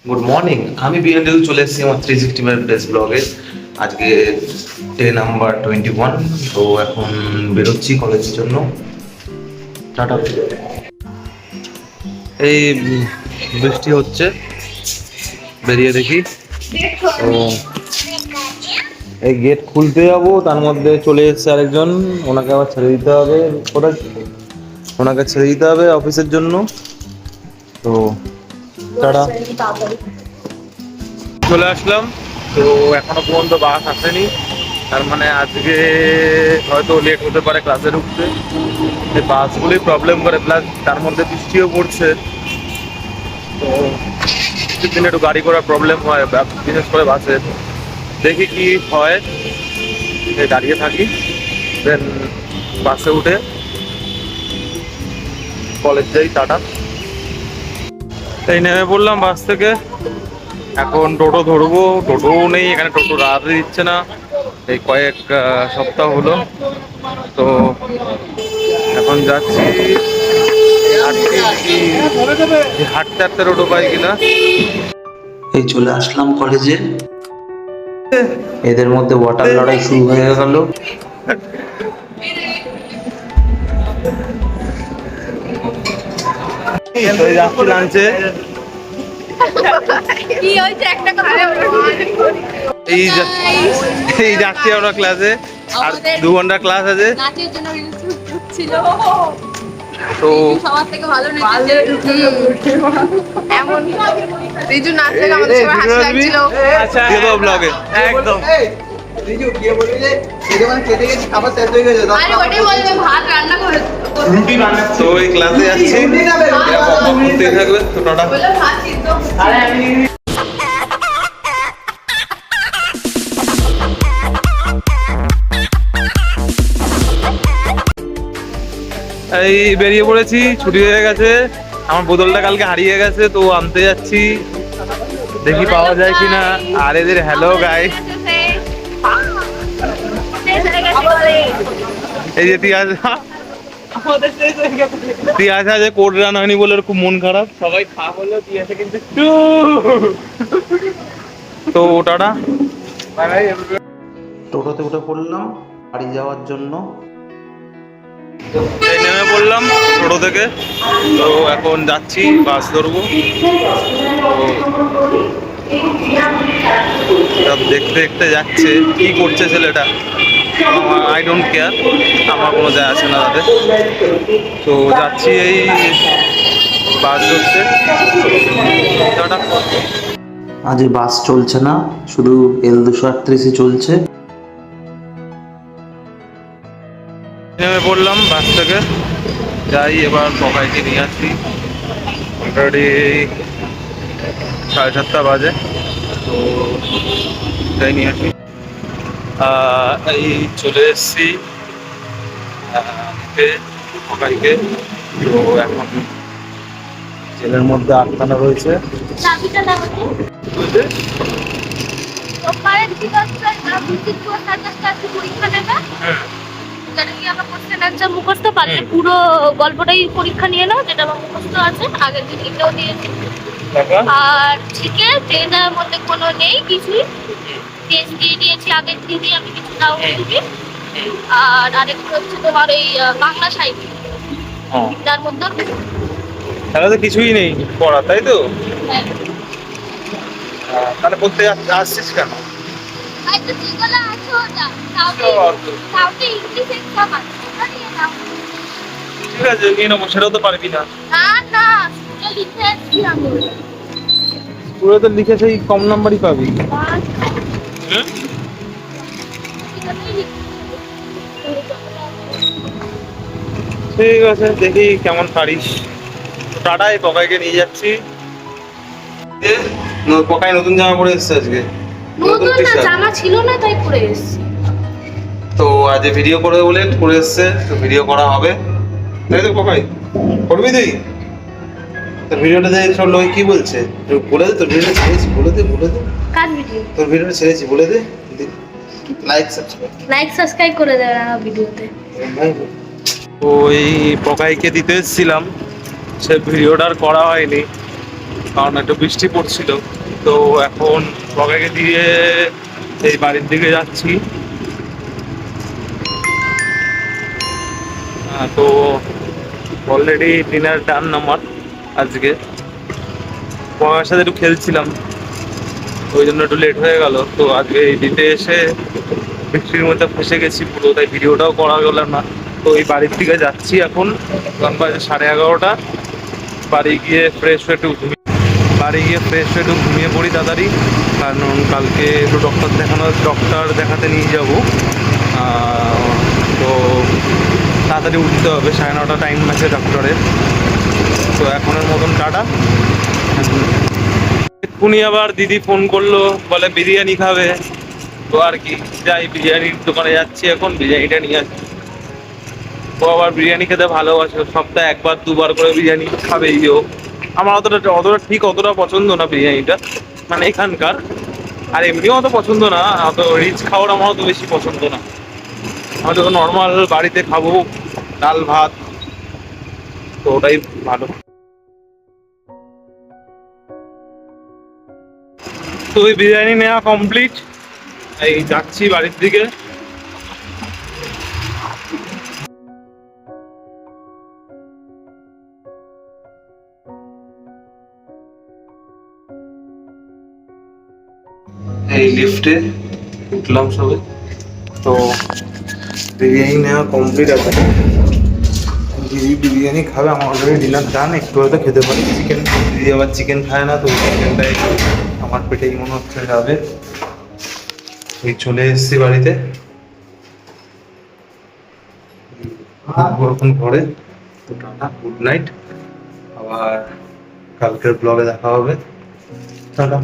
Good morning. আমি বিএনডিউ চলে এসেছি আমার 365 ডেজ ব্লগে। আজকে ডে নাম্বার 21। তো এখন বেরোচ্ছি কলেজের জন্য। টাটা। এই বৃষ্টি হচ্ছে, বেরিয়ে দেখি। তো এই গেট খুলতে যাবো, তার মধ্যে চলে এসেছে আরেকজন। ওনাকে আবার ছেড়ে দিতে হবে, ওনাকে ছেড়ে দিতে হবে অফিসের জন্য। তো টাটা। চলে আসলাম। তো এখনো পর্যন্ত বাস আসেনি, তার মানে আজকে হয়তো লেট হতে পারে ক্লাসে ঢুকতে। এই বাসগুলি প্রবলেম করে, প্লাস তার মধ্যে বৃষ্টিও পড়ছে। তো বৃষ্টির দিনে একটু গাড়ি করার প্রবলেম হয়, বিশেষ করে বাসে। দেখি কি হয়, দাঁড়িয়ে থাকি, দেন বাসে উঠে কলেজ যাই। টাটা। এই নেমে পড়লাম বাস থেকে। এখন টোটো ধরবো, টোটোও নেই এখানে, টোটো রাত দিচ্ছে না এই কয়েক সপ্তাহ হলো। তো এখন যাচ্ছি, হাঁটতে হাঁটতে টোটো পাই কিনা। এই চলে আসলাম কলেজে। এদের মধ্যে ওয়াটার লড়াই শুরু হয়ে গেল। যাচ্ছি লাঞ্চে। এই যাচ্ছি আমরা ক্লাসে, আর 2 ঘন্টা ক্লাস আছে। তো সবার থেকে ভালো এমন রিজু নাচলে আমাদের সবার হাসি লাগছিল। আচ্ছা ব্লগে একদম আরে ওটাই বলবে ভাত রান্না করে রুটি বানাচ্ছি। তো এই ক্লাসে যাচ্ছি, ঘুরতে থাকবে। তো টাটা। বলে ভাত সিদ্ধ এই বেরিয়ে পড়েছি, ছুটি হয়ে গেছে। আমার বোতলটা কালকে হারিয়ে গেছে, তো আনতে যাচ্ছি, দেখি পাওয়া যায় কিনা। আর এদের হ্যালো গাইস, এই যে তিয়াসা যে কোড রান হয়নি বলে ওর খুব মন খারাপ। সবাই খা হলো, তিয়াসা কিন্তু তো টাটা। টোটোতে উঠে পড়লাম বাড়ি যাওয়ার জন্য। এই নেমে পড়লাম টোটো থেকে। তো এখন যাচ্ছি, বাস ধরবো। সব দেখতে দেখতে যাচ্ছে, কি করছে ছেলেটা আই ডোন্ট কেয়ার, আমার কোনো যায় আসে না তাতে। তো যাচ্ছি এই বাস ধরতে। টাটা। আজ বাস চলছে না, শুধু L238 চলছে। নেমে পড়লাম বাস থেকে, যাই এবার সবাইকে নিয়ে আসি। অলরেডি 7:30 বাজে। তো যাই নিয়ে আসি। এই চলে এসছি সবাইকে। তো এখন জেলের মধ্যে আটকানো রয়েছে। মুখস্থ পারলে পুরো গল্পটাই পরীক্ষা নিয়ে নাও, যেটা আমার মুখস্থ আছে আগের দিন এটাও দিয়েছি। আর ঠিকই ট্রেনের মধ্যে কোনো নেই কিছুই, টেস্ট দিয়ে দিয়েছি আগের দিনই আমি, কিছু নাও বলবি। আর আরেকটা হচ্ছে তোমার ওই বাংলা সাহিত্য, তার মধ্যে তাহলে তো কিছুই নেই পড়া, তাই তো? তাহলে পড়তে আসছিস কেন? ঠিক আছে নিয়ে নেবো, সেটাও তো পারবি না। স্কুলে তো লিখে সেই কম নাম্বারই পাবি। ঠিক আছে, দেখি কেমন পারিস। টাটাই, পকাইকে নিয়ে যাচ্ছি। পকাই নতুন জামা পরে এসছে আজকে। নতুন না, জামা ছিল না তাই পরে এসেছি। তো আজ ভিডিও করবে বলে করে এসছে, তো ভিডিও করা হবে, তাই তো পকাই? করবি তুই? তোর ভিডিওটা দেখে সব লোক কি বলছে বলে দে। তোর ভিডিওটা ছেড়েছি বলে দে, বলে দে। কার ভিডিও? তোর ভিডিওটা ছেড়েছি বলে দে। লাইক সাবস্ক্রাইব করে দেবে ভিডিওতে। ওই পকাইকে দিতে এসেছিলাম, সে ভিডিওটা আর করা হয়নি। কারণ একটু বৃষ্টি পড়ছিল। তো এখন বগাকে দিয়ে এই বাড়ির দিকে যাচ্ছি। তো অলরেডি ডিনার ডান আমার আজকে। বগার সাথে একটু খেলছিলাম, ওই জন্য একটু লেট হয়ে গেল। তো আজকে এই দিতে এসে বৃষ্টির মধ্যে ফেসে গেছি পুরো, তাই ভিডিওটাও করা গেল না। তো এই বাড়ির দিকে যাচ্ছি এখন, কারণ বাজে 11:30। বাড়ি গিয়ে ফ্রেশ হয়ে একটু ঘুমিয়ে পড়ি তাড়াতাড়ি, কারণ কালকে একটু ডক্টর দেখাতে নিয়ে যাব। তো তাড়াতাড়ি উঠতে হবে, 9:30 টাইম আছে ডক্টরের। তো এখনের মতন টাটা। এক্ষুনি আবার দিদি ফোন করলো, বলে বিরিয়ানি খাবে। তো আর কি, যাই বিরিয়ানির দোকানে যাচ্ছি এখন, বিরিয়ানিটা নিয়ে আসছি। ও আবার বিরিয়ানি খেতে ভালোবাসে, সপ্তাহে 1-2 বার করে বিরিয়ানি খাবেই ও। আমার অতটা পছন্দ না বিরিয়ানিটা, মানে এখানকার। আর এমনিও অত পছন্দ না, অত রিচ খাওয়ার আমার অত বেশি পছন্দ না। আমি তো নর্মাল বাড়িতে খাবো, ডাল ভাত, তো ওটাই ভালো। তো ওই বিরিয়ানি নেওয়া কমপ্লিট, এই যাচ্ছি বাড়ির দিকে। এই লিফটে উঠলাম সবে। তো বিরিয়ানি নেওয়া কমপ্লিট আছে, দিদি বিরিয়ানি খাবে। আমার অলরেডি ডিনার ডান, একটু হয়তো খেতে পারি চিকেন। দিদি আবার চিকেন খায় না, তো চিকেনটাই আমার পেটেই মনে হচ্ছে যাবে। এই চলে এসেছি বাড়িতে, এখন ঘরে। তো টাটা, গুড নাইট। আবার কালকের ব্লগে দেখা হবে, টাটা।